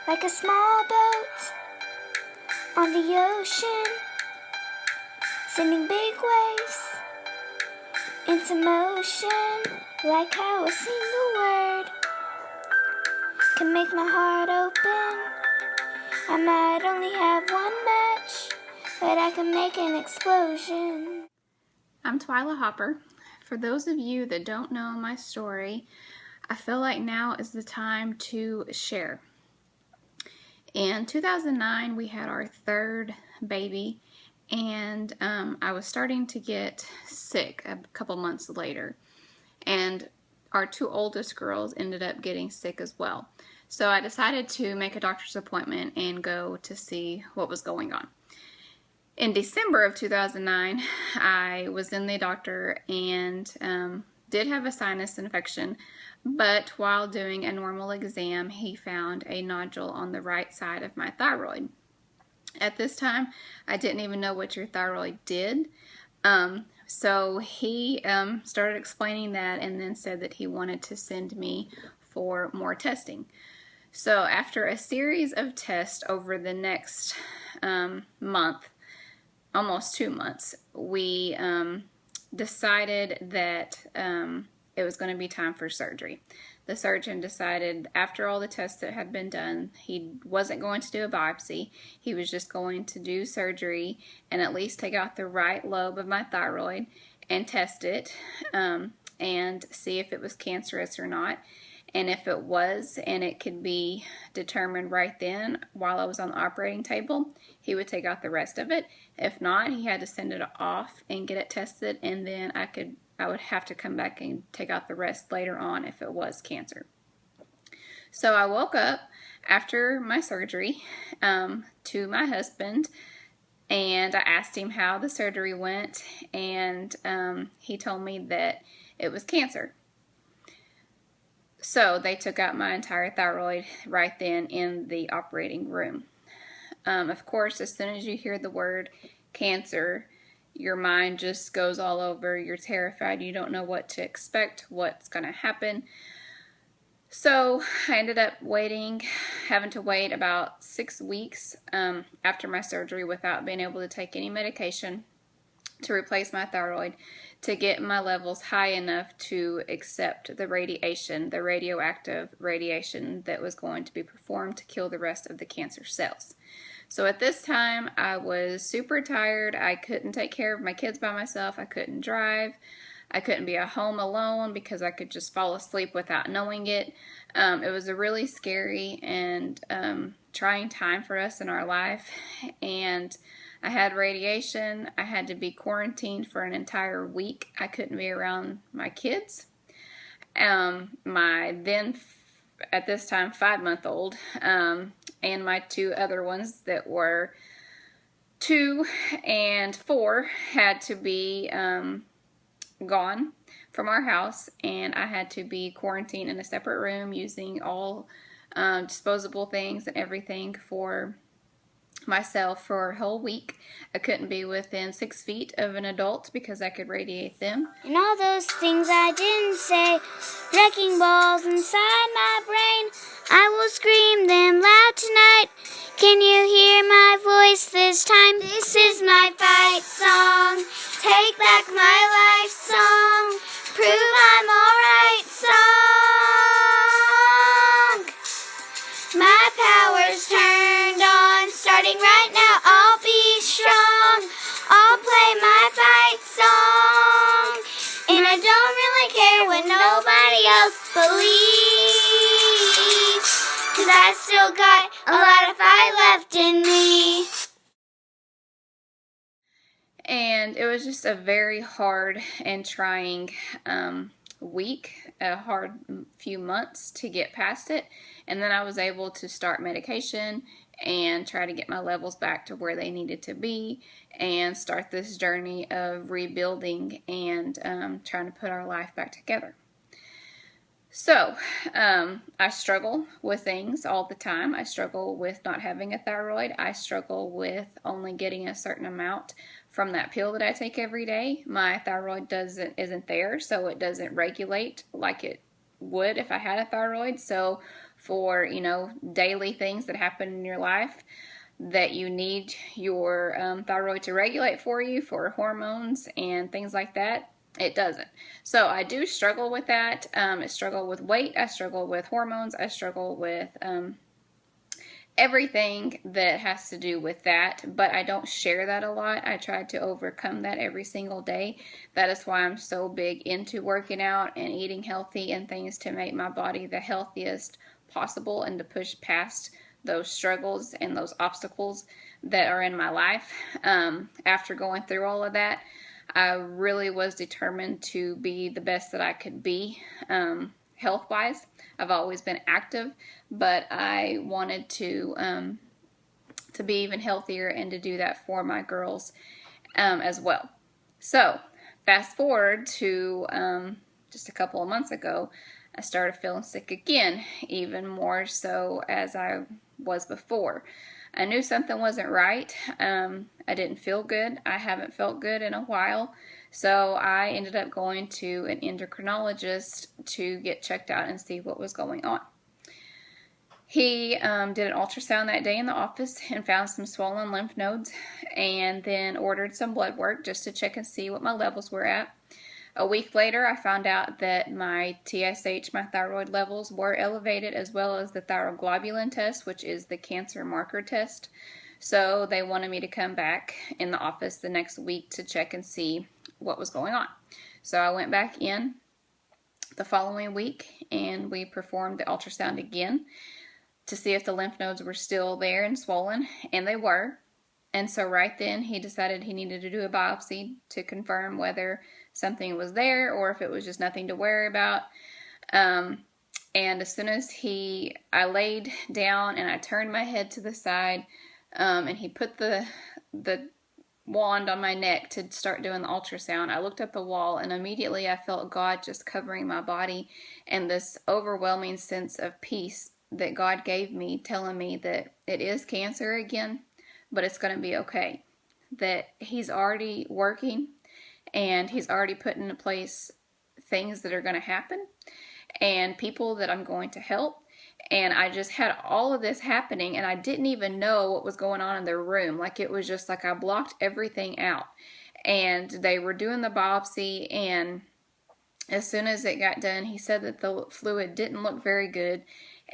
like a small boat on the ocean, sending big waves into motion, like how a single word can make my heart open. I might only have one match, but I can make an explosion. I'm Twyla Hopper. For those of you that don't know my story, I feel like now is the time to share. In 2009, we had our third baby, and I was starting to get sick a couple months later. And our two oldest girls ended up getting sick as well. So I decided to make a doctor's appointment and go to see what was going on. In December of 2009, I was in the doctor and did have a sinus infection, but while doing a normal exam, he found a nodule on the right side of my thyroid. At this time, I didn't even know what your thyroid did. So he started explaining that and then said that he wanted to send me for more testing. So after a series of tests over the next month, almost 2 months, we decided that it was going to be time for surgery. The surgeon decided after all the tests that had been done, he wasn't going to do a biopsy. He was just going to do surgery and at least take out the right lobe of my thyroid and test it and see if it was cancerous or not. And if it was, and it could be determined right then while I was on the operating table, he would take out the rest of it. If not, he had to send it off and get it tested, and then I would have to come back and take out the rest later on if it was cancer. So I woke up after my surgery to my husband, and I asked him how the surgery went, and he told me that it was cancer. So they took out my entire thyroid right then in the operating room. Of course, as soon as you hear the word cancer, your mind just goes all over. You're terrified. You don't know what to expect, what's going to happen. So I ended up having to wait about 6 weeks after my surgery without being able to take any medication to replace my thyroid, to get my levels high enough to accept the radiation, the radioactive radiation that was going to be performed to kill the rest of the cancer cells. So at this time, I was super tired. I couldn't take care of my kids by myself. I couldn't drive. I couldn't be at home alone because I could just fall asleep without knowing it. It was a really scary and trying time for us in our life. And I had radiation. I had to be quarantined for an entire week. I couldn't be around my kids. My then, at this time, 5-month-old, and my two other ones that were 2 and 4 had to be gone from our house, and I had to be quarantined in a separate room using all disposable things and everything for myself for a whole week. I couldn't be within 6 feet of an adult because I could radiate them. And all those things I didn't say, wrecking balls inside my brain, I will scream them loud tonight. Can you hear my voice this time? This is my fight song. Take back my life song. Prove I'm alright song. My power's turned on. Starting right now, I'll be strong. I'll play my fight song. And I don't really care what nobody else believes, 'cause I still got a lot of fight left in me. And it was just a very hard and trying week, a hard few months to get past it. And then I was able to start medication and try to get my levels back to where they needed to be and start this journey of rebuilding and trying to put our life back together. So I struggle with things all the time. I struggle with not having a thyroid. I struggle with only getting a certain amount from that pill that I take every day. My thyroid isn't there, so it doesn't regulate like it would if I had a thyroid. So for, you know, daily things that happen in your life that you need your thyroid to regulate for you, for hormones and things like that. It doesn't. So I do struggle with that. I struggle with weight. I struggle with hormones. I struggle with everything that has to do with that, but I don't share that a lot. I try to overcome that every single day. That is why I'm so big into working out and eating healthy and things to make my body the healthiest possible and to push past those struggles and those obstacles that are in my life. After going through all of that, I really was determined to be the best that I could be, health-wise. I've always been active, but I wanted to be even healthier and to do that for my girls as well. So fast forward to just a couple of months ago, I started feeling sick again, even more so as I was before. I knew something wasn't right. I didn't feel good. I haven't felt good in a while. So I ended up going to an endocrinologist to get checked out and see what was going on. He did an ultrasound that day in the office and found some swollen lymph nodes, and then ordered some blood work just to check and see what my levels were at. A week later, I found out that my TSH, my thyroid levels, were elevated, as well as the thyroglobulin test, which is the cancer marker test. So they wanted me to come back in the office the next week to check and see what was going on. So I went back in the following week and we performed the ultrasound again to see if the lymph nodes were still there and swollen, and they were. And so right then he decided he needed to do a biopsy to confirm whether something was there or if it was just nothing to worry about. And as soon as I laid down and I turned my head to the side, and he put the wand on my neck to start doing the ultrasound, I looked at the wall and immediately I felt God just covering my body and this overwhelming sense of peace that God gave me, telling me that it is cancer again, but it's going to be okay. That He's already working and He's already put into place things that are going to happen and people that I'm going to help. And I just had all of this happening and I didn't even know what was going on in their room. Like, it was just like I blocked everything out. And they were doing the biopsy, and as soon as it got done, he said that the fluid didn't look very good.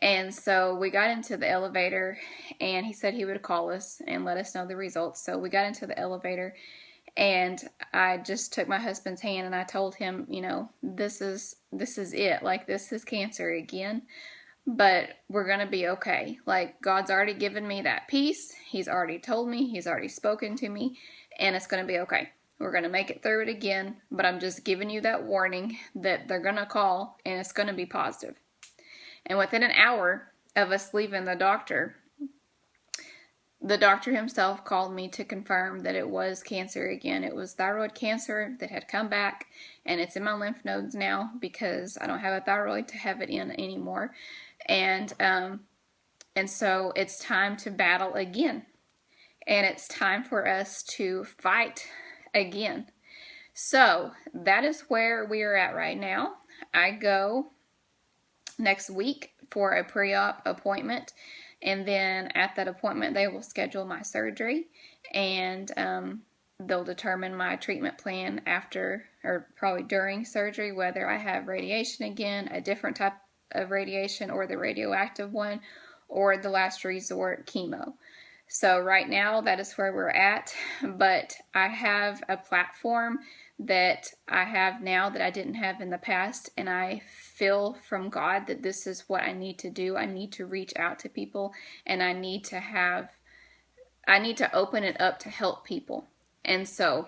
And so we got into the elevator and he said he would call us and let us know the results. So we got into the elevator and I just took my husband's hand and I told him, you know, this is it. Like, this is cancer again, but we're going to be okay. Like, God's already given me that peace. He's already told me, He's already spoken to me, and it's going to be okay. We're going to make it through it again, but I'm just giving you that warning that they're going to call and it's going to be positive. And within an hour of us leaving the doctor himself called me to confirm that it was cancer again. It was thyroid cancer that had come back, and it's in my lymph nodes now because I don't have a thyroid to have it in anymore. And so it's time to battle again. And it's time for us to fight again. So that is where we are at right now. I go next week for a pre-op appointment, and then at that appointment they will schedule my surgery, and they'll determine my treatment plan after, or probably during surgery, whether I have radiation again, a different type of radiation, or the radioactive one, or the last resort chemo. So right now that is where we're at, but I have a platform that I have now that I didn't have in the past, and I feel from God that this is what I need to do. I need to reach out to people, and I need to open it up to help people. And so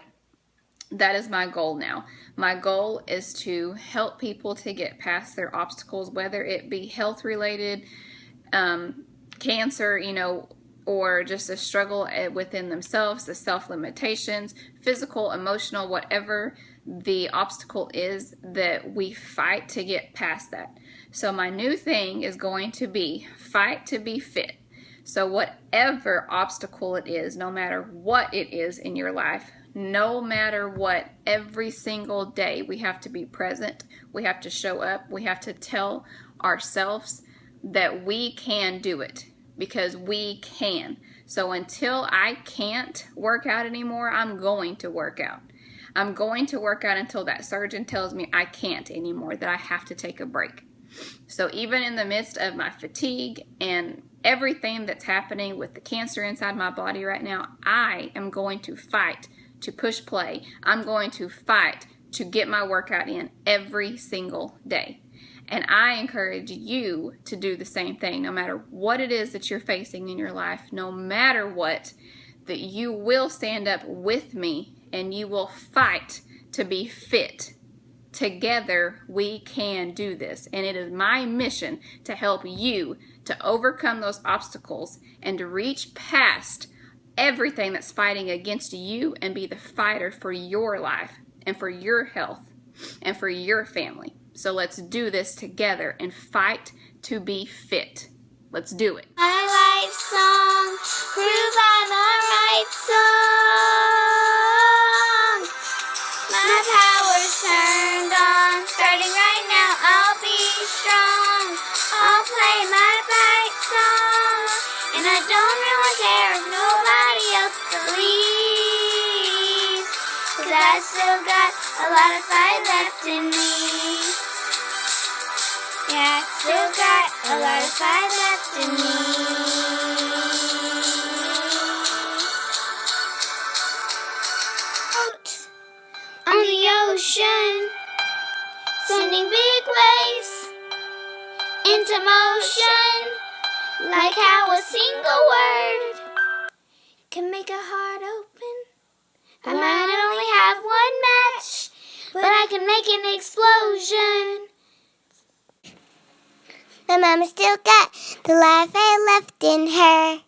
that is my goal now. My goal is to help people to get past their obstacles, whether it be health related, cancer, you know, or just a struggle within themselves, the self-limitations, physical, emotional, whatever the obstacle is, that we fight to get past that. So my new thing is going to be fight to be fit. So whatever obstacle it is, no matter what it is in your life, no matter what, every single day we have to be present. We have to show up. We have to tell ourselves that we can do it, because we can. So until I can't work out anymore, I'm going to work out. I'm going to work out until that surgeon tells me I can't anymore, that I have to take a break. So even in the midst of my fatigue and everything that's happening with the cancer inside my body right now, I am going to fight to push play. I'm going to fight to get my workout in every single day. And I encourage you to do the same thing, no matter what it is that you're facing in your life, no matter what, that you will stand up with me and you will fight to be fit. Together, we can do this. And it is my mission to help you to overcome those obstacles and to reach past everything that's fighting against you and be the fighter for your life and for your health and for your family. So let's do this together and fight to be fit. Let's do it. My life song, prove I'm a right song. My power's turned on, starting right now, I'll be strong. I'll play my fight song, and I don't really care if nobody else believes, 'cause I still got a lot of fight left in me. Yeah, I still got a lot of fight left in me. On the ocean, sending big waves into motion, like how a single word can make a heart open. I might only have one match, but I can make an explosion. My mama still got the life I left in her.